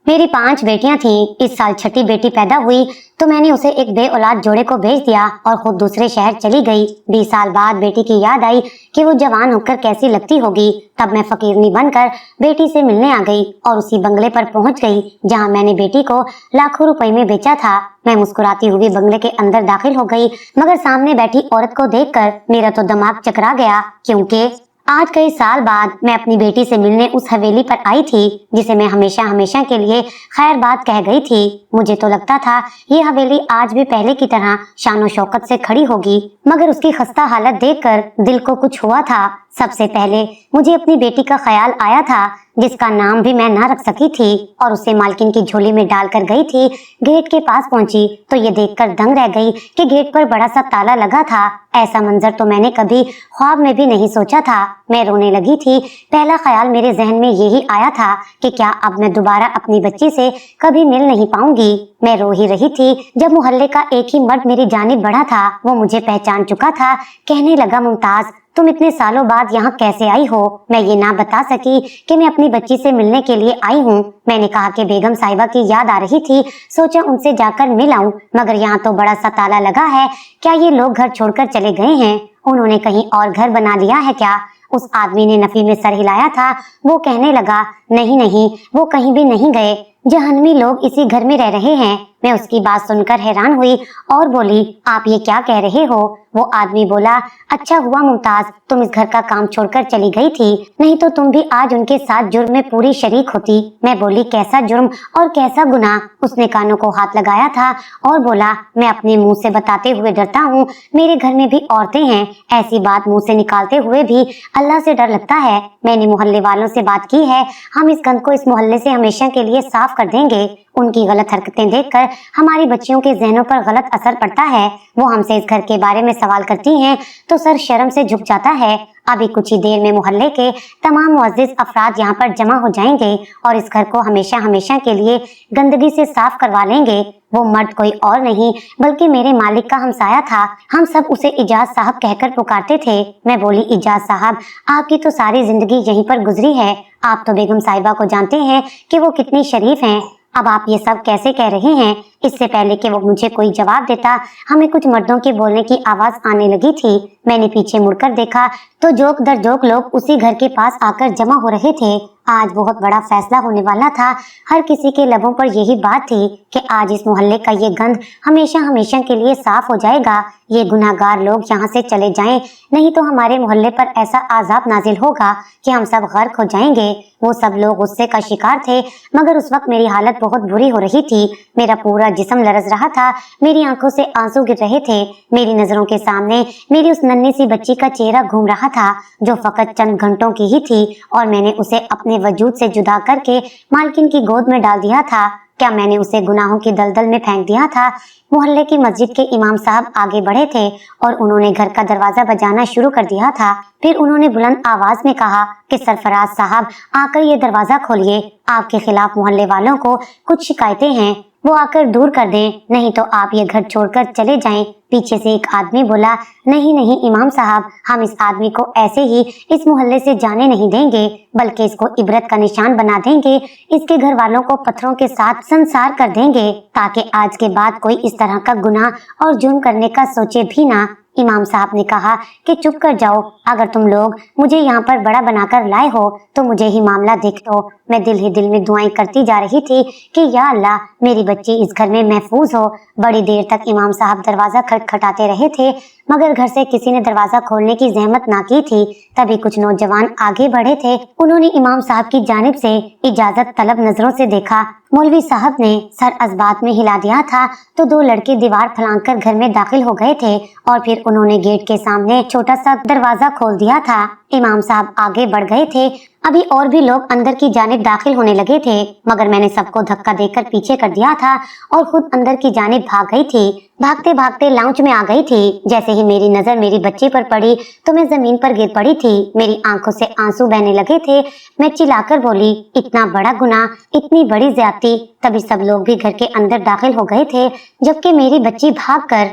मेरी 5 बेटियां थीं। इस साल छठी बेटी पैदा हुई तो मैंने उसे एक बे औलाद जोड़े को बेच दिया और खुद दूसरे शहर चली गई। 20 साल बाद बेटी की याद आई कि वो जवान होकर कैसी लगती होगी। तब मैं फकीरनी बनकर बेटी से मिलने आ गई और उसी बंगले पर पहुंच गई जहां मैंने बेटी को लाखों रुपए में बेचा था। मैं मुस्कुराती हुई बंगले के अंदर दाखिल हो गई, मगर सामने बैठी औरत को देखकर मेरा तो दिमाग चकरा गया, क्योंकि आज कई साल बाद मैं अपनी बेटी से मिलने उस हवेली पर आई थी जिसे मैं हमेशा हमेशा के लिए खैर बात कह गई थी। मुझे तो लगता था ये हवेली आज भी पहले की तरह शानो शौकत से खड़ी होगी, मगर उसकी खस्ता हालत देखकर दिल को कुछ हुआ था। सबसे पहले मुझे अपनी बेटी का ख्याल आया था जिसका नाम भी मैं ना रख सकी थी और उसे मालकिन की झोली में डालकर गई थी। गेट के पास पहुंची तो ये देखकर दंग रह गई कि गेट पर बड़ा सा ताला लगा था। ऐसा मंजर तो मैंने कभी ख्वाब में भी नहीं सोचा था। मैं रोने लगी थी। पहला ख्याल मेरे जहन में यही आया था कि क्या अब मैं दोबारा अपनी बच्ची से कभी मिल नहीं पाऊंगी। मैं रो ही रही थी जब मोहल्ले का एक ही मर्द मेरी जानिब बढ़ा था। वो मुझे पहचान चुका था। कहने लगा, मुमताज तुम इतने सालों बाद यहाँ कैसे आई हो? मैं ये ना बता सकी कि मैं अपनी बच्ची से मिलने के लिए आई हूँ। मैंने कहा कि बेगम साहिबा की याद आ रही थी, सोचा उनसे जाकर मिल आऊं, मगर यहाँ तो बड़ा सा ताला लगा है। क्या ये लोग घर छोड़कर चले गए हैं? उन्होंने कहीं और घर बना लिया है क्या? उस आदमी ने नफी में सर हिलाया था। वो कहने लगा, नहीं नहीं, वो कहीं भी नहीं गए, जहन्नमी लोग इसी घर में रह रहे हैं। मैं उसकी बात सुनकर हैरान हुई और बोली, आप ये क्या कह रहे हो? वो आदमी बोला, अच्छा हुआ मुमताज तुम इस घर का काम छोड़कर चली गई थी, नहीं तो तुम भी आज उनके साथ जुर्म में पूरी शरीक होती। मैं बोली, कैसा जुर्म और कैसा गुनाह? उसने कानों को हाथ लगाया था और बोला, मैं अपने मुंह से बताते हुए डरता हूँ, मेरे घर में भी औरतें हैं, ऐसी बात मुंह से निकालते हुए भी अल्लाह से डर लगता है। मैंने मोहल्ले वालों से बात की है, हम इस गंद को इस मोहल्ले से हमेशा के लिए साफ कर देंगे। उनकी गलत हरकतें देखकर हमारी बच्चियों के जहनों पर गलत असर पड़ता है। वो हमसे इस घर के बारे में सवाल करती हैं तो सर शर्म से झुक जाता है। अभी कुछ ही देर में मोहल्ले के तमाम मुअज़्ज़िज़ अफराद यहाँ पर जमा हो जाएंगे और इस घर को हमेशा हमेशा के लिए गंदगी से साफ करवा लेंगे। वो मर्द कोई और नहीं बल्कि मेरे मालिक का हमसाया था। हम सब उसे इजाज साहब कहकर पुकारते थे। मैं बोली, इजाज साहब, आपकी तो सारी जिंदगी यहीं पर गुजरी है, आप तो बेगम साहिबा को जानते हैं कि वो कितनी शरीफ हैं, अब आप ये सब कैसे कह रहे हैं? इससे पहले कि वो मुझे कोई जवाब देता, हमें कुछ मर्दों के बोलने की आवाज आने लगी थी। मैंने पीछे मुड़कर देखा तो जोक दर जोक लोग उसी घर के पास आकर जमा हो रहे थे। आज बहुत बड़ा फैसला होने वाला था। हर किसी के लबों पर यही बात थी कि आज इस मोहल्ले का ये गंद हमेशा हमेशा के लिए साफ हो जाएगा। ये गुनाहगार लोग यहाँ से चले जाएं, नहीं तो हमारे मोहल्ले पर ऐसा आजाब नाजिल होगा कि हम सब गर्क हो जाएंगे। वो सब लोग गुस्से का शिकार थे, मगर उस वक्त मेरी हालत बहुत बुरी हो रही थी। मेरा पूरा जिस्म लरज रहा था, मेरी आंखों से आंसू गिर रहे थे। मेरी नजरों के सामने मेरी उस नन्ही सी बच्ची का चेहरा घूम रहा था जो फकत चंद घंटों की ही थी और मैंने उसे अपने वजूद से जुदा करके मालकिन की गोद में डाल दिया था। क्या मैंने उसे गुनाहों की दलदल में फेंक दिया था? मोहल्ले की मस्जिद के इमाम साहब आगे बढ़े थे और उन्होंने घर का दरवाजा बजाना शुरू कर दिया था। फिर उन्होंने बुलंद आवाज में कहा कि सरफराज साहब, आकर ये दरवाजा खोलिए, आपके खिलाफ मोहल्ले वालों को कुछ शिकायतें हैं, वो आकर दूर कर दें, नहीं तो आप ये घर छोड़कर चले जाएं। पीछे से एक आदमी बोला, नहीं नहीं इमाम साहब, हम इस आदमी को ऐसे ही इस मोहल्ले से जाने नहीं देंगे, बल्कि इसको इबरत का निशान बना देंगे, इसके घर वालों को पत्थरों के साथ संसार कर देंगे ताकि आज के बाद कोई इस तरह का गुनाह और जुर्म करने का सोचे भी ना। इमाम साहब ने कहा कि चुप कर जाओ, अगर तुम लोग मुझे यहाँ पर बड़ा बनाकर लाए हो तो मुझे ही मामला देख लो। मैं दिल ही दिल में दुआएं करती जा रही थी कि या अल्लाह, मेरी बच्ची इस घर में महफूज हो। बड़ी देर तक इमाम साहब दरवाजा खटखटाते रहे थे, मगर घर से किसी ने दरवाजा खोलने की जहमत ना की थी। तभी कुछ नौजवान आगे बढ़े थे। उन्होंने इमाम साहब की जानिब से इजाजत तलब नजरों से देखा। मौलवी साहब ने सर असबात में हिला दिया था तो दो लड़के दीवार फलांग घर में दाखिल हो गए थे और फिर उन्होंने गेट के सामने छोटा सा दरवाजा खोल दिया था। इमाम साहब आगे बढ़ गए थे। अभी और भी लोग अंदर की जानिब दाखिल होने लगे थे, मगर मैंने सबको धक्का देकर पीछे कर दिया था और खुद अंदर की जानिब भाग गई थी। भागते भागते लाउंज में आ गई थी। जैसे ही मेरी नजर मेरी बच्ची पर पड़ी तो मैं जमीन पर गिर पड़ी थी। मेरी आंखों से आंसू बहने लगे थे। मैं चिल्लाकर बोली, इतना बड़ा गुनाह, इतनी बड़ी ज्यादती। तभी सब लोग भी घर के अंदर दाखिल हो गए थे, जबकि मेरी बच्ची भागकर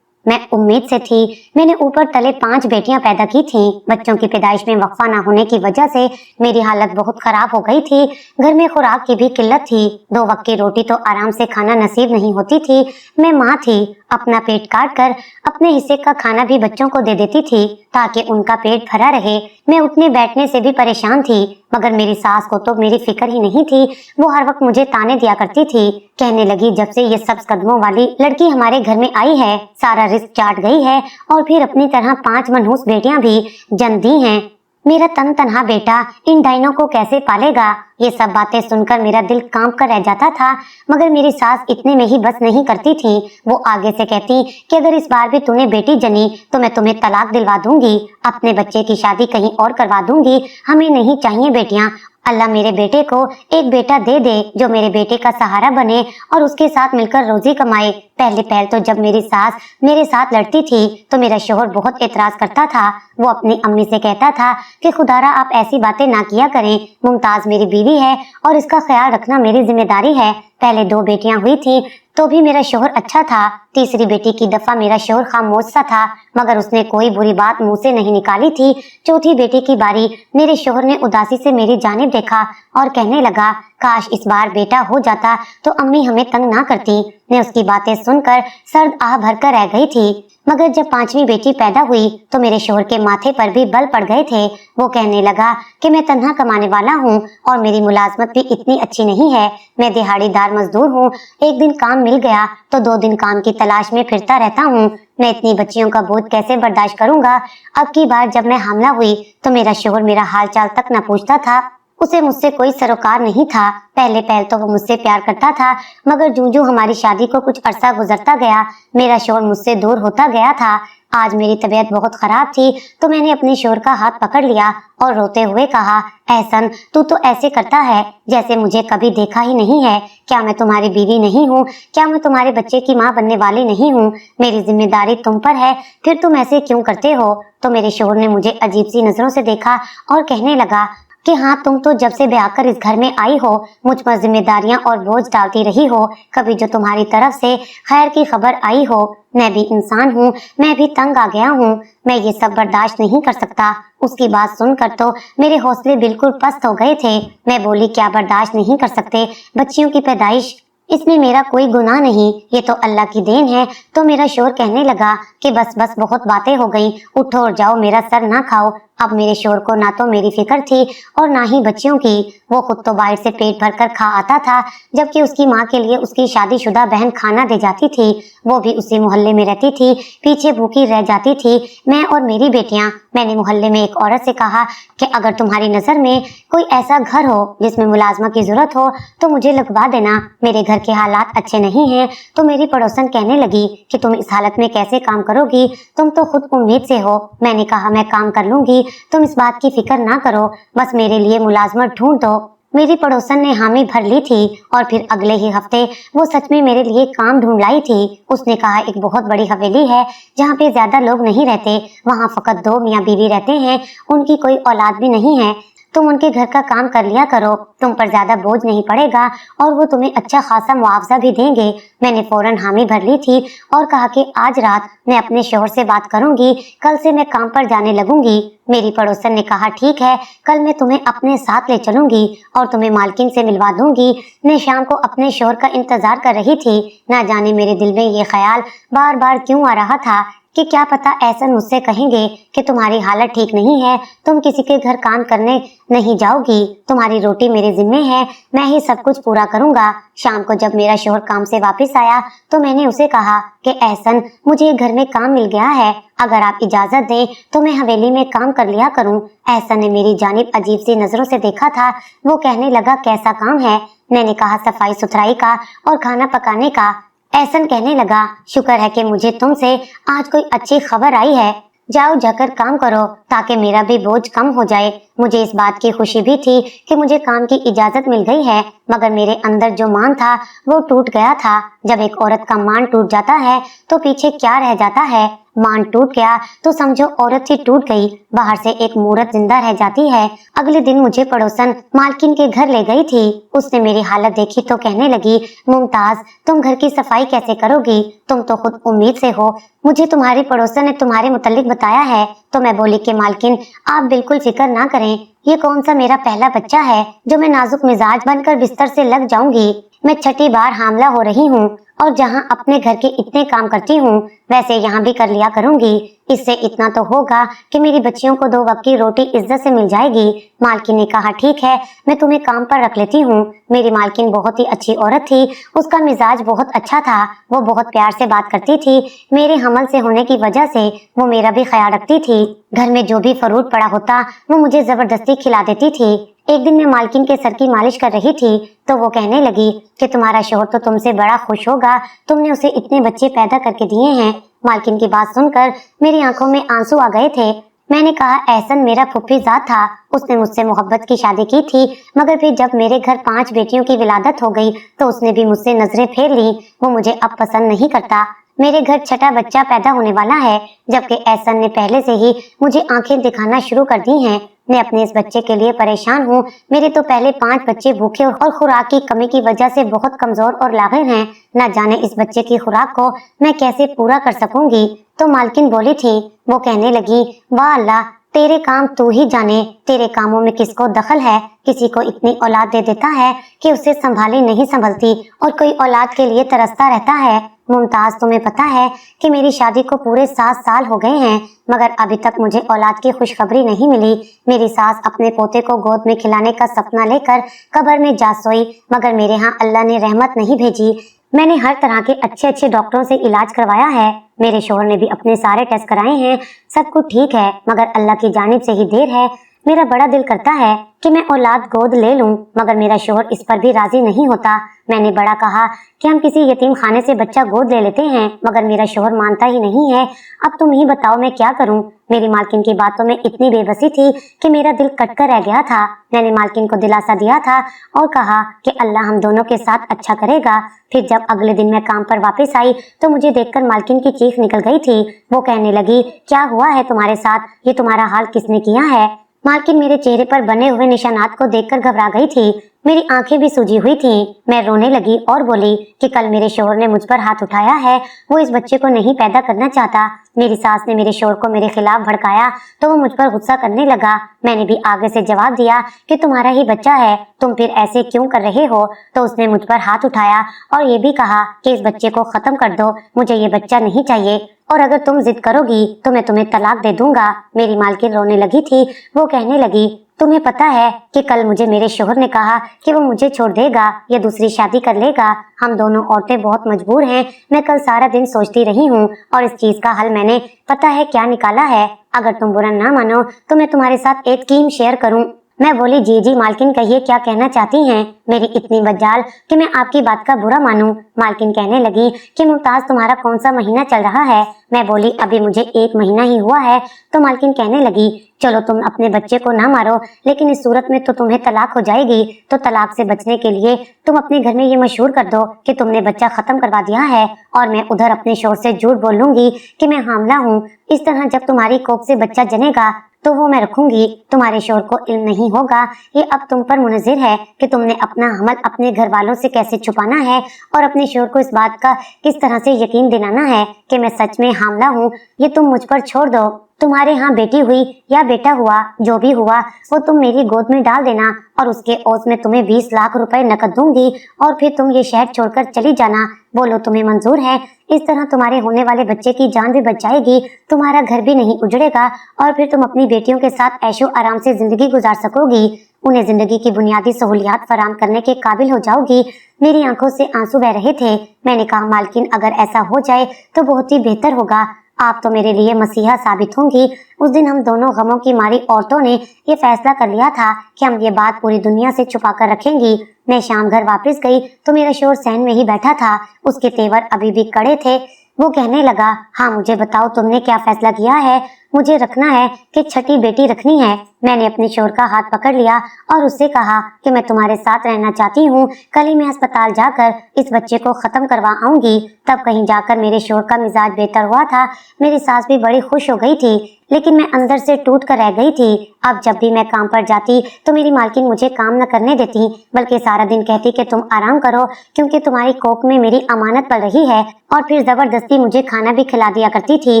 मैं उम्मीद से थी। मैंने ऊपर तले 5 बेटियां पैदा की थीं। बच्चों की पैदाइश में वक्फा ना होने की वजह से मेरी हालत बहुत खराब हो गई थी। घर में खुराक की भी किल्लत थी। 2 वक्त की रोटी तो आराम से खाना नसीब नहीं होती थी। मैं माँ थी, अपना पेट काट कर अपने हिस्से का खाना भी बच्चों को दे देती थी ताकि उनका पेट भरा रहे। मैं उठने बैठने से भी परेशान थी, मगर मेरी सास को तो मेरी फिक्र ही नहीं थी। वो हर वक्त मुझे ताने दिया करती थी। कहने लगी, जब से ये सब्ज कदमों वाली लड़की हमारे घर में आई है सारा रिस्क चाट गई है और फिर अपनी तरह 5 मनहूस बेटियां भी जन्म दी हैं। मेरा तनहा बेटा इन डाइनों को कैसे पालेगा? ये सब बातें सुनकर मेरा दिल कांप कर रह जाता था, मगर मेरी सास इतने में ही बस नहीं करती थी। वो आगे से कहती कि अगर इस बार भी तूने बेटी जनी तो मैं तुम्हें तलाक दिलवा दूंगी, अपने बच्चे की शादी कहीं और करवा दूंगी। हमें नहीं चाहिए बेटियां। अल्लाह मेरे बेटे को एक बेटा दे दे जो मेरे बेटे का सहारा बने और उसके साथ मिलकर रोजी कमाए। पहले पहल तो जब मेरी सास मेरे साथ लड़ती थी तो मेरा शोहर बहुत एतराज करता था। वो अपनी अम्मी से कहता था कि खुदारा आप ऐसी बातें ना किया करें, मुमताज मेरी बीवी है और इसका ख्याल रखना मेरी जिम्मेदारी है। पहले 2 बेटियां हुई थी तो भी मेरा शोहर अच्छा था। तीसरी बेटी की दफा मेरा शोहर खामोश सा था, मगर उसने कोई बुरी बात मुंह से नहीं निकाली थी। चौथी बेटी की बारी मेरे शोहर ने उदासी से मेरी जानिब देखा और कहने लगा, काश इस बार बेटा हो जाता तो अम्मी हमें तंग ना करती। मैं उसकी बातें सुनकर सर्द आह भरकर रह गई थी। मगर जब 5वीं बेटी पैदा हुई तो मेरे शोहर के माथे पर भी बल पड़ गए थे। वो कहने लगा कि मैं तन्हा कमाने वाला हूँ और मेरी मुलाजमत भी इतनी अच्छी नहीं है। मैं दिहाड़ीदार मजदूर हूँ, एक दिन काम मिल गया तो 2 दिन काम की तलाश में फिरता रहता हूँ। मैं इतनी बच्चियों का बोझ कैसे बर्दाश्त करूंगा? अब की बार जब मैं हामला हुई तो मेरा शोहर मेरा हाल चाल तक न पूछता था। उसे मुझसे कोई सरोकार नहीं था। पहले पहल तो वो मुझसे प्यार करता था, मगर जूं हमारी शादी को कुछ अरसा गुजरता गया मेरा शोहर मुझसे दूर होता गया था। आज मेरी तबीयत बहुत खराब थी तो मैंने अपने शोहर का हाथ पकड़ लिया और रोते हुए कहा, एहसन तू तो ऐसे करता है जैसे मुझे कभी देखा ही नहीं है। क्या मैं तुम्हारी बीवी नहीं हूँ? क्या मैं तुम्हारे बच्चे की माँ बनने वाली नहीं हूँ? मेरी जिम्मेदारी तुम पर है, फिर तुम ऐसे क्यों करते हो? तो मेरे शोहर ने मुझे अजीब सी नजरों से देखा और कहने लगा कि हाँ, तुम तो जब से ब्याह कर इस घर में आई हो मुझ पर जिम्मेदारियां और बोझ डालती रही हो। कभी जो तुम्हारी तरफ से खैर की खबर आई हो? मैं भी इंसान हूँ, मैं भी तंग आ गया हूँ, मैं ये सब बर्दाश्त नहीं कर सकता। उसकी बात सुनकर तो मेरे हौसले बिल्कुल पस्त हो गए थे। मैं बोली, क्या बर्दाश्त नहीं कर सकते? बच्चियों की पैदाइश, इसमें मेरा कोई गुनाह नहीं, ये तो अल्लाह की देन है। तो मेरा शोहर कहने लगा कि बस बस बहुत बातें हो गई, उठो और जाओ, मेरा सर ना खाओ। अब मेरे शोहर को ना तो मेरी फिक्र थी और ना ही बच्चियों की। वो खुद तो बाहर से पेट भरकर खा आता था, जबकि उसकी माँ के लिए उसकी शादीशुदा बहन खाना दे जाती थी। वो भी उसी मोहल्ले में रहती थी, पीछे भूखी रह जाती थी। मैं और मेरी बेटियां। मैंने मोहल्ले में एक औरत से कहा कि अगर तुम्हारी नजर में कोई ऐसा घर हो जिसमें मुलाजमा की जरूरत हो तो मुझे लगवा देना, मेरे घर के हालात अच्छे नहीं हैं। तो मेरी पड़ोसन कहने लगी कि तुम इस हालत में कैसे काम करोगी? तुम तो खुद उम्मीद से हो। मैंने कहा, मैं काम कर लूंगी, तुम इस बात की फिक्र ना करो, बस मेरे लिए मुलाजमत ढूंढ दो। मेरी पड़ोसन ने हामी भर ली थी और फिर अगले ही हफ्ते वो सच में मेरे लिए काम ढूंढ लाई थी। उसने कहा, एक बहुत बड़ी हवेली है जहाँ पे ज्यादा लोग नहीं रहते, वहाँ फकत 2 मियाँ बीवी रहते हैं, उनकी कोई औलाद भी नहीं है। तुम उनके घर का काम कर लिया करो, तुम पर ज्यादा बोझ नहीं पड़ेगा और वो तुम्हें अच्छा खासा मुआवजा भी देंगे। मैंने फौरन हामी भर ली थी और कहा कि आज रात मैं अपने शोहर से बात करूंगी, कल से मैं काम पर जाने लगूंगी। मेरी पड़ोसन ने कहा, ठीक है, कल मैं तुम्हें अपने साथ ले चलूंगी और तुम्हें मालकिन से मिलवा दूंगी। मैं शाम को अपने शोहर का इंतजार कर रही थी। ना जाने मेरे दिल में ये ख्याल बार बार क्यों आ रहा था कि क्या पता एहसन मुझसे कहेंगे कि तुम्हारी हालत ठीक नहीं है, तुम किसी के घर काम करने नहीं जाओगी, तुम्हारी रोटी मेरे जिम्मे है, मैं ही सब कुछ पूरा करूंगा। शाम को जब मेरा शोहर काम से वापस आया तो मैंने उसे कहा कि एहसन, मुझे घर में काम मिल गया है, अगर आप इजाजत दें तो मैं हवेली में काम कर लिया करूं। एहसन ने मेरी जानिब अजीब सी नजरों से देखा था। वो कहने लगा, कैसा काम है? मैंने कहा, सफाई सुथराई का और खाना पकाने का। एहसन कहने लगा, शुक्र है कि मुझे तुमसे आज कोई अच्छी खबर आई है, जाओ जाकर काम करो ताकि मेरा भी बोझ कम हो जाए। मुझे इस बात की खुशी भी थी कि मुझे काम की इजाजत मिल गई है, मगर मेरे अंदर जो मान था वो टूट गया था। जब एक औरत का मान टूट जाता है तो पीछे क्या रह जाता है? मान टूट गया तो समझो औरत ही टूट गई, बाहर से एक मूरत जिंदा रह जाती है। अगले दिन मुझे पड़ोसन मालकिन के घर ले गई थी। उसने मेरी हालत देखी तो कहने लगी, मुमताज तुम घर की सफाई कैसे करोगी? तुम तो खुद उम्मीद से हो, मुझे तुम्हारी पड़ोसन ने तुम्हारे मुतालिक बताया है। तो मैं बोली कि मालकिन आप बिल्कुल फिक्र ना करें, ये कौन सा मेरा पहला बच्चा है जो मैं नाजुक मिजाज बनकर बिस्तर से लग जाऊंगी। मैं छठी बार हामला हो रही हूँ और जहाँ अपने घर के इतने काम करती हूँ वैसे यहाँ भी कर लिया करूंगी। इससे इतना तो होगा कि मेरी बच्चियों को 2 वक्त की रोटी इज्जत से मिल जाएगी। मालकिन ने कहा, ठीक है मैं तुम्हें काम पर रख लेती हूँ। मेरी मालकिन बहुत ही अच्छी औरत थी, उसका मिजाज बहुत अच्छा था, वो बहुत प्यार से बात करती थी। मेरे हमल से होने की वजह से वो मेरा भी ख्याल रखती थी। घर में जो भी फरूट पड़ा होता वो मुझे जबरदस्ती खिला देती थी। एक दिन मैं मालकिन के सर की मालिश कर रही थी तो वो कहने लगी कि तुम्हारा शोहर तो तुमसे बड़ा खुश होगा, तुमने उसे इतने बच्चे पैदा करके दिए हैं। मालकिन की बात सुनकर मेरी आंखों में आंसू आ गए थे। मैंने कहा, एहसन मेरा फुफ्फीजाद था, उसने मुझसे मोहब्बत की शादी की थी, मगर फिर जब मेरे घर 5 बेटियों की विलादत हो गई तो उसने भी मुझसे नजरें फेर ली। वो मुझे अब पसंद नहीं करता। मेरे घर छठा बच्चा पैदा होने वाला है, जबकि एहसन ने पहले से ही मुझे आंखें दिखाना शुरू कर दी हैं। मैं अपने इस बच्चे के लिए परेशान हूँ। मेरे तो पहले 5 बच्चे भूखे और खुराक की कमी की वजह से बहुत कमजोर और लाग़िर हैं। न जाने इस बच्चे की खुराक को मैं कैसे पूरा कर सकूंगी। तो मालकिन बोली थी, वो कहने लगी, वाह अल्लाह, तेरे काम तू ही जाने, तेरे कामों में किसको दखल है? किसी को इतनी औलाद दे देता है कि उसे संभाली नहीं संभलती और कोई औलाद के लिए तरसता रहता है। मुमताज तुम्हें पता है कि मेरी शादी को पूरे 7 साल हो गए हैं, मगर अभी तक मुझे औलाद की खुशखबरी नहीं मिली। मेरी सास अपने पोते को गोद में खिलाने का सपना लेकर कब्र में जा सोई, मगर मेरे यहाँ अल्लाह ने रहमत नहीं भेजी। मैंने हर तरह के अच्छे डॉक्टरों से इलाज करवाया है, मेरे शोहर ने भी अपने सारे टेस्ट कराए हैं, सब कुछ ठीक है, मगर अल्लाह की जानिब से ही देर है। मेरा बड़ा दिल करता है कि मैं औलाद गोद ले लूं, मगर मेरा शोहर इस पर भी राजी नहीं होता। मैंने बड़ा कहा कि हम किसी यतीम खाने से बच्चा गोद ले लेते हैं, मगर मेरा शोहर मानता ही नहीं है। अब तुम ही बताओ मैं क्या करूं? मेरी मालकिन की बातों में इतनी बेबसी थी कि मेरा दिल कटकर रह गया था। मैंने मालकिन को दिलासा दिया था और कहा कि अल्लाह हम दोनों के साथ अच्छा करेगा। फिर जब अगले दिन मैं काम पर वापस आई तो मुझे देखकर मालकिन की चीख निकल गई थी। वो कहने लगी, क्या हुआ है तुम्हारे साथ? ये तुम्हारा हाल किसने किया है? मालकिन मेरे चेहरे पर बने हुए निशानात को देखकर घबरा गई थी। मेरी आंखें भी सूजी हुई थीं। मैं रोने लगी और बोली कि कल मेरे शोहर ने मुझ पर हाथ उठाया है, वो इस बच्चे को नहीं पैदा करना चाहता। मेरी सास ने मेरे शोहर को मेरे खिलाफ भड़काया तो वो मुझ पर गुस्सा करने लगा। मैंने भी आगे से जवाब दिया कि तुम्हारा ही बच्चा है, तुम फिर ऐसे क्यों कर रहे हो? तो उसने मुझ पर हाथ उठाया और ये भी कहा कि इस बच्चे को खत्म कर दो, मुझे ये बच्चा नहीं चाहिए, और अगर तुम जिद करोगी तो मैं तुम्हें तलाक दे दूंगा। मेरी मालकिन रोने लगी थी। वो कहने लगी, तुम्हें पता है कि कल मुझे मेरे शोहर ने कहा कि वो मुझे छोड़ देगा या दूसरी शादी कर लेगा। हम दोनों औरतें बहुत मजबूर हैं। मैं कल सारा दिन सोचती रही हूँ और इस चीज का हल मैंने पता है क्या निकाला है। अगर तुम बुरा ना मानो तो मैं तुम्हारे साथ एक स्कीम शेयर करूँ। मैं बोली, जी मालकिन कहिए, क्या कहना चाहती हैं? मेरी इतनी मजाल कि मैं आपकी बात का बुरा मानूं। मालकिन कहने लगी कि मुमताज तुम्हारा कौन सा महीना चल रहा है? मैं बोली, अभी मुझे 1 महीना ही हुआ है। तो मालकिन कहने लगी, चलो तुम अपने बच्चे को ना मारो, लेकिन इस सूरत में तो तुम्हें तलाक हो जाएगी, तो तलाक से बचने के लिए तुम अपने घर में ये मशहूर कर दो कि तुमने बच्चा खत्म करवा दिया है, और मैं उधर अपने शोहर से झूठ बोलूंगी कि मैं हामला हूँ। इस तरह जब तुम्हारी कोख से बच्चा जनेगा तो वो मैं रखूंगी। तुम्हारे शोहर को इल्म नहीं होगा, ये अब तुम पर मुनज़िर है कि तुमने अपना हमल अपने घर वालों से कैसे छुपाना है और अपने शोहर को इस बात का किस तरह से यकीन दिलाना है कि मैं सच में हामला हूँ। ये तुम मुझ पर छोड़ दो। तुम्हारे यहाँ बेटी हुई या बेटा हुआ, जो भी हुआ वो तुम मेरी गोद में डाल देना और उसके ओस में तुम्हें 20 लाख रुपए नकद दूंगी और फिर तुम ये शहर छोड़कर चली जाना। बोलो तुम्हें मंजूर है? इस तरह तुम्हारे होने वाले बच्चे की जान भी बच जाएगी, तुम्हारा घर भी नहीं उजड़ेगा और फिर तुम अपनी बेटियों के साथ ऐशो आराम से जिंदगी गुजार सकोगी। उन्हें जिंदगी की बुनियादी सहूलियात फराहम करने के काबिल हो जाओगी। मेरी आंखों से आंसू बह रहे थे। मैंने कहा, मालकिन अगर ऐसा हो जाए तो बहुत ही बेहतर होगा, आप तो मेरे लिए मसीहा साबित होंगी। उस दिन हम दोनों गमों की मारी औरतों ने ये फैसला कर लिया था कि हम ये बात पूरी दुनिया से छुपा कर रखेंगी। मैं शाम घर वापस गई तो मेरा शोहर सहन में ही बैठा था। उसके तेवर अभी भी कड़े थे। वो कहने लगा, हाँ मुझे बताओ तुमने क्या फैसला किया है? मुझे रखना है कि छठी बेटी रखनी है। मैंने अपने शोहर का हाथ पकड़ लिया और उससे कहा कि मैं तुम्हारे साथ रहना चाहती हूँ। कल ही मैं अस्पताल जाकर इस बच्चे को खत्म करवा आऊंगी। तब कहीं जाकर मेरे शोहर का मिजाज बेहतर हुआ था। मेरी सास भी बड़ी खुश हो गई थी, लेकिन मैं अंदर से टूट कर रह गई थी। अब जब भी मैं काम पर जाती तो मेरी मालकिन मुझे काम न करने देती, बल्कि सारा दिन कहती कि तुम आराम करो, क्योंकि तुम्हारी कोख में मेरी अमानत पल रही है। और फिर जबरदस्ती मुझे खाना भी खिला दिया करती थी।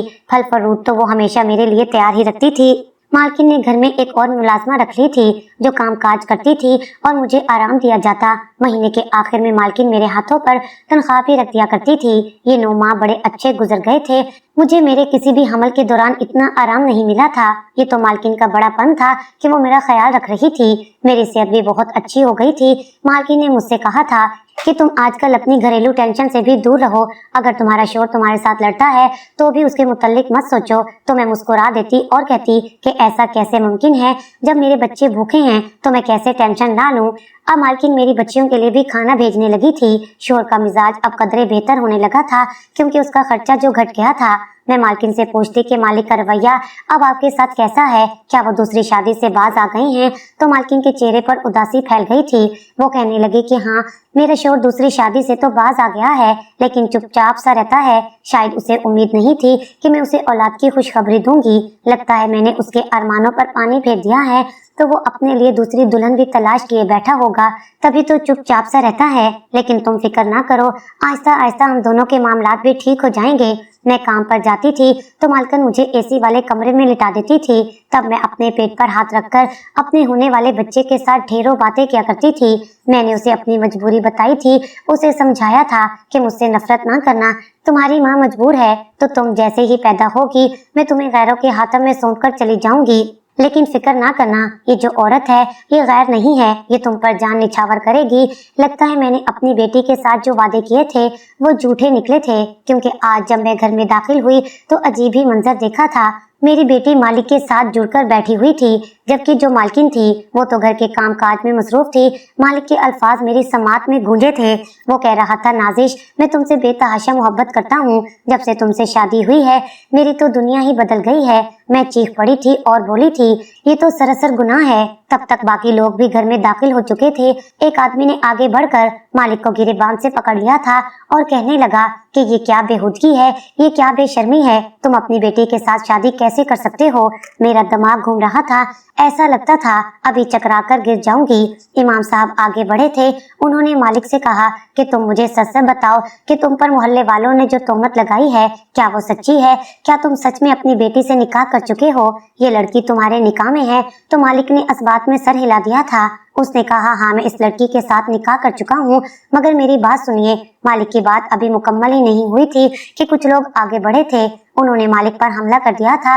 फल फ्रूट तो वो हमेशा मेरे लिए तैयार ही रखती थी। मालकिन ने घर में एक और मुलाजमा रख ली थी जो काम काज करती थी और मुझे आराम दिया जाता। महीने के आखिर में मालकिन मेरे हाथों पर तनख्वाह भी रख दिया करती थी। ये 9 माह बड़े अच्छे गुजर गए थे। मुझे मेरे किसी भी हमल के दौरान इतना आराम नहीं मिला था। ये तो मालकिन का बड़ापन था कि वो मेरा ख्याल रख रही थी। मेरी सेहत भी बहुत अच्छी हो गई थी। मालकिन ने मुझसे कहा था कि तुम आजकल अपनी घरेलू टेंशन से भी दूर रहो। अगर तुम्हारा शोहर तुम्हारे साथ लड़ता है तो भी उसके मुताल्लिक मत सोचो। तो मैं मुस्कुरा देती और कहती कि ऐसा कैसे मुमकिन है, जब मेरे बच्चे भूखे हैं तो मैं कैसे टेंशन ना लूं। अब मालकिन मेरी बच्चियों के लिए भी खाना भेजने लगी थी। शोहर का मिजाज अब कदरे बेहतर होने लगा था, क्योंकि उसका खर्चा जो घट गया था। मैं मालकिन से पूछती कि मालिक का रवैया अब आपके साथ कैसा है, क्या वो दूसरी शादी से बाज आ गई हैं? तो मालकिन के चेहरे पर उदासी फैल गई थी। वो कहने लगी कि हाँ, मेरा शोहर दूसरी शादी से तो बाज आ गया है, लेकिन चुपचाप सा रहता है। शायद उसे उम्मीद नहीं थी कि मैं उसे औलाद की खुशखबरी दूंगी। लगता है मैंने उसके अरमानों पर पानी फेर दिया है, तो वो अपने लिए दूसरी दुल्हन भी तलाश किए बैठा होगा, तभी तो चुपचाप सा रहता है। लेकिन तुम फिक्र ना करो, आहिस्ता आहिस्ता हम दोनों के मामलात भी ठीक हो जाएंगे। मैं काम पर जाती थी तो मालकिन मुझे एसी वाले कमरे में लिटा देती थी। तब मैं अपने पेट पर हाथ रखकर अपने होने वाले बच्चे के साथ ढेरों बातें किया करती थी। मैंने उसे अपनी मजबूरी बताई थी, उसे समझाया था कि मुझसे नफरत ना करना, तुम्हारी माँ मजबूर है, तो तुम जैसे ही पैदा होगी मैं तुम्हें गैरों के हाथों में सौंप कर चली जाऊंगी। लेकिन फिक्र ना करना, ये जो औरत है ये गैर नहीं है, ये तुम पर जान निछावर करेगी। लगता है मैंने अपनी बेटी के साथ जो वादे किए थे वो झूठे निकले थे, क्योंकि आज जब मैं घर में दाखिल हुई तो अजीब ही मंजर देखा था। मेरी बेटी मालिक के साथ जुड़कर बैठी हुई थी, जबकि जो मालकिन थी वो तो घर के काम काज में मसरूफ थी। मालिक के अल्फाज मेरी समात में गूंजे थे। वो कह रहा था, नाजिश, मैं तुमसे बेतहाशा मोहब्बत करता हूँ। जब से तुमसे शादी हुई है मेरी तो दुनिया ही बदल गई है। मैं चीख पड़ी थी और बोली थी, ये तो सरासर गुनाह है। तब तक बाकी लोग भी घर में दाखिल हो चुके थे। एक आदमी ने आगे बढ़कर मालिक को गिरेबान से पकड़ लिया था और कहने लगा कि ये क्या बेहुदगी है, ये क्या बेशर्मी है, तुम अपनी बेटी के साथ शादी कैसे कर सकते हो? मेरा दिमाग घूम रहा था, ऐसा लगता था अभी चकरा कर गिर जाऊंगी। इमाम साहब आगे बढ़े थे। उन्होंने मालिक से कहा कि तुम मुझे सच सच बताओ कि तुम पर मोहल्ले वालों ने जो तोहमत लगाई है क्या वो सच्ची है? क्या तुम सच में अपनी बेटी से निकाह कर चुके हो? ये लड़की तुम्हारे निकाह में है? तो मालिक ने इस बात में सर हिला दिया था। उसने कहा, हाँ, मैं इस लड़की के साथ निकाह कर चुका हूँ, मगर मेरी बात सुनिए। मालिक की बात अभी मुकम्मल ही नहीं हुई थी कि कुछ लोग आगे बढ़े थे। उन्होंने मालिक पर हमला कर दिया था।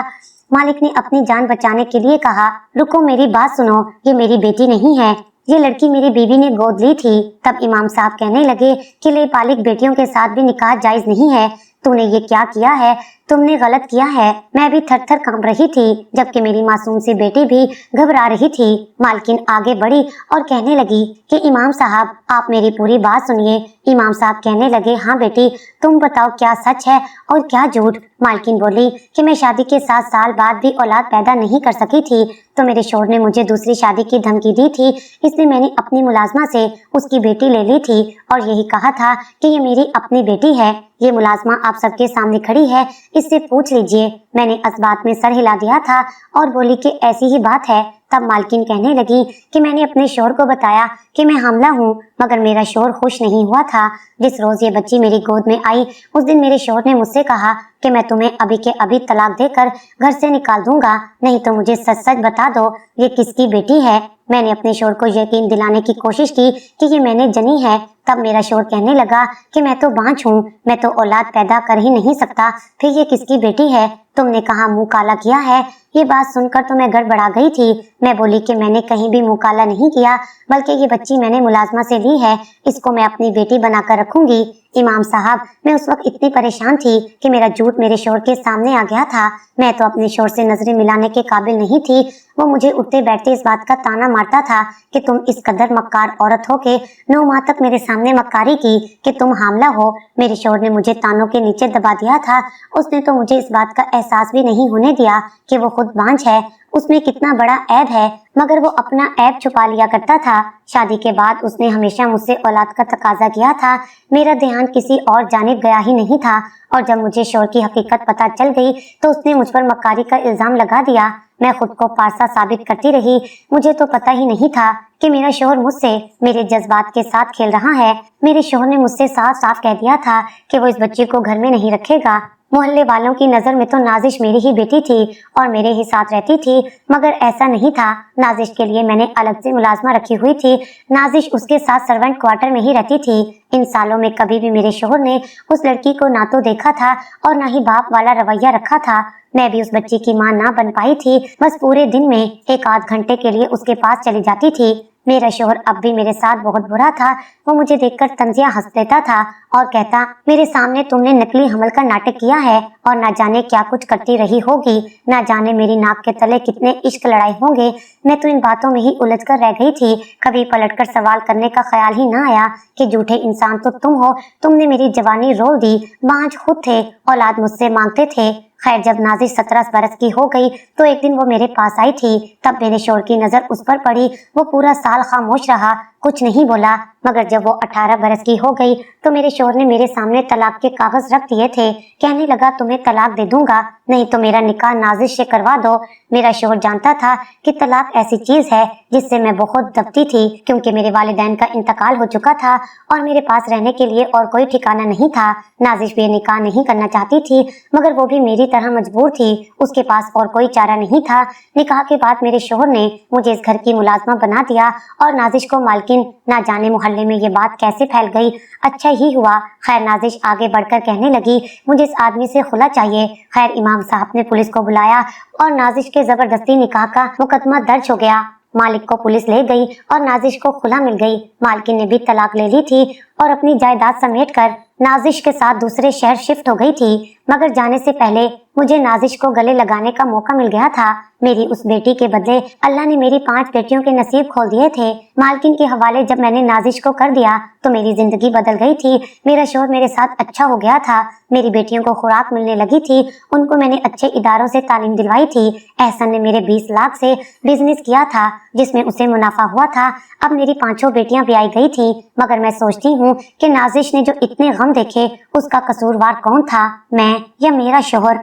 मालिक ने अपनी जान बचाने के लिए कहा, रुको, मेरी बात सुनो, ये मेरी बेटी नहीं है, ये लड़की मेरी बीवी ने गोद ली थी। तब इमाम साहब कहने लगे कि लेपालिक बेटियों के साथ भी निकाह जायज नहीं है। तूने ये क्या किया है? तुमने गलत किया है। मैं भी थर थर कांप रही थी, जबकि मेरी मासूम सी बेटी भी घबरा रही थी। मालकिन आगे बढ़ी और कहने लगी कि इमाम साहब, आप मेरी पूरी बात सुनिए। इमाम साहब कहने लगे, हाँ बेटी, तुम बताओ क्या सच है और क्या झूठ? मालकिन बोली कि मैं शादी के 7 साल बाद भी औलाद पैदा नहीं कर सकी थी, तो मेरे शोहर ने मुझे दूसरी शादी की धमकी दी थी, इसलिए मैंने अपनी मुलाजमा से उसकी बेटी ले ली थी और यही कहा था कि ये मेरी अपनी बेटी है। ये मुलाजमा आप सबके सामने खड़ी है, इससे पूछ लीजिए। मैंने इस बात में सर हिला दिया था और बोली कि ऐसी ही बात है। तब मालकिन कहने लगी कि मैंने अपने शोहर को बताया कि मैं हामला हूँ, मगर मेरा शोहर खुश नहीं हुआ था। जिस रोज ये बच्ची मेरी गोद में आई उस दिन मेरे शोहर ने मुझसे कहा कि मैं तुम्हें अभी के अभी तलाक देकर घर से निकाल दूंगा, नहीं तो मुझे सच सच बता दो ये किसकी बेटी है। मैंने अपने शोहर को यकीन दिलाने की कोशिश की कि ये मैंने जनी है। तब मेरा शोहर कहने लगा कि मैं तो बांझ हूँ, मैं तो औलाद पैदा कर ही नहीं सकता, फिर ये किसकी बेटी है? तुमने कहा मुंह काला किया है। ये बात सुनकर तो मैं गड़बड़ा गई थी। मैं बोली कि मैंने कहीं भी मुंह काला नहीं किया, बल्कि ये बच्ची मैंने मुलाजमा से ली है, इसको मैं अपनी बेटी बनाकर रखूंगी। इमाम साहब, मैं उस वक्त इतनी परेशान थी कि मेरा झूठ मेरे शोहर के सामने आ गया था। मैं तो अपने शोहर से नजरें मिलाने के काबिल नहीं थी। वो मुझे उठते बैठते इस बात का ताना मारता था कि तुम इस कदर मक्कार औरत हो के 9 माह तक मेरे सामने मक्कारी की कि तुम हामला हो। मेरे शोहर ने मुझे तानों के नीचे दबा दिया था। उसने तो मुझे इस बात का एहसास भी नहीं होने दिया कि वो खुद बांझ है। उसमें कितना बड़ा ऐब है, मगर वो अपना ऐब छुपा लिया करता था। शादी के बाद उसने हमेशा मुझसे औलाद का तकाजा किया था। मेरा ध्यान किसी और जानिब गया ही नहीं था, और जब मुझे शोहर की हकीकत पता चल गई तो उसने मुझ पर मक्कारी का इल्जाम लगा दिया। मैं खुद को पारसा साबित करती रही। मुझे तो पता ही नहीं था कि मेरा शोहर मुझसे मेरे जज्बात के साथ खेल रहा है। मेरे शोहर ने मुझसे साफ साफ कह दिया था कि वो इस बच्ची को घर में नहीं रखेगा। मोहल्ले वालों की नजर में तो नाजिश मेरी ही बेटी थी और मेरे ही साथ रहती थी, मगर ऐसा नहीं था। नाजिश के लिए मैंने अलग से मुलाजमा रखी हुई थी। नाजिश उसके साथ सर्वेंट क्वार्टर में ही रहती थी। इन सालों में कभी भी मेरे शोहर ने उस लड़की को ना तो देखा था और ना ही बाप वाला रवैया रखा था। मैं भी उस बच्ची की मां ना बन पाई थी। बस पूरे दिन में 1 आध घंटे के लिए उसके पास चली जाती थी। मेरा शोहर अब भी मेरे साथ बहुत बुरा था। वो मुझे देखकर तंजिया हंस लेता था और कहता, मेरे सामने तुमने नकली हमल का नाटक किया है और ना जाने क्या कुछ करती रही होगी। ना जाने मेरी नाक के तले कितने इश्क लड़ाई होंगे। मैं तो इन बातों में ही उलझ कर रह गई थी। कभी पलटकर सवाल करने का ख्याल ही ना आया कि झूठे इंसान तो तुम हो। तुमने मेरी जवानी रोल दी। बांझ खुद थे, औलाद मुझसे मांगते थे। खैर, जब नाजिश 17 बरस की हो गई तो एक दिन वो मेरे पास आई थी। तब मेरे शोहर की नजर उस पर पड़ी। वो पूरा साल खामोश रहा, कुछ नहीं बोला। मगर जब वो 18 बरस की हो गई तो मेरे शोहर ने मेरे सामने तलाक के कागज रख दिए थे। कहने लगा, तुम्हें तलाक दे दूंगा, नहीं तो मेरा निकाह नाजिश से करवा दो। मेरा शोहर जानता था कि तलाक ऐसी चीज है जिससे मैं बहुत दबती थी, क्योंकि मेरे वालिदैन का इंतकाल हो चुका था और मेरे पास रहने के लिए और कोई ठिकाना नहीं था। नाजिश भी निकाह नहीं करना चाहती थी, मगर वो भी मेरी तरह मजबूर थी। उसके पास और कोई चारा नहीं था। निकाह के बाद मेरे शोहर ने मुझे इस घर की मुलाजमा बना दिया और नाजिश को मालकिन। ना जाने मोहल्ले में ये बात कैसे फैल गई। अच्छा ही हुआ। खैर, नाजिश आगे बढ़कर कहने लगी, मुझे इस आदमी से खुला चाहिए। खैर, इमाम साहब ने पुलिस को बुलाया और नाजिश के जबरदस्ती निकाह का मुकदमा दर्ज हो गया। मालिक को पुलिस ले गई और नाजिश को खुला मिल गई। मालकिन ने भी तलाक ले ली थी और अपनी जायदाद समेटकर नाजिश के साथ दूसरे शहर शिफ्ट हो गई थी। मगर जाने से पहले मुझे नाजिश को गले लगाने का मौका मिल गया था। मेरी उस बेटी के बदले अल्लाह ने मेरी 5 बेटियों के नसीब खोल दिए थे। मालकिन के हवाले जब मैंने नाजिश को कर दिया तो मेरी जिंदगी बदल गई थी। मेरा शोहर मेरे साथ अच्छा हो गया था। मेरी बेटियों को खुराक मिलने लगी थी। उनको मैंने अच्छे इदारों से तालीम दिलवाई थी। एहसन ने मेरे 20 लाख से बिजनेस किया था जिसमें उसे मुनाफा हुआ था। अब मेरी 5 बेटियां भी आई गई थी, मगर मैं सोचती हूँ कि नाजिश ने जो इतने गम देखे उसका कसूरवार कौन था, मैं या मेरा शोहर।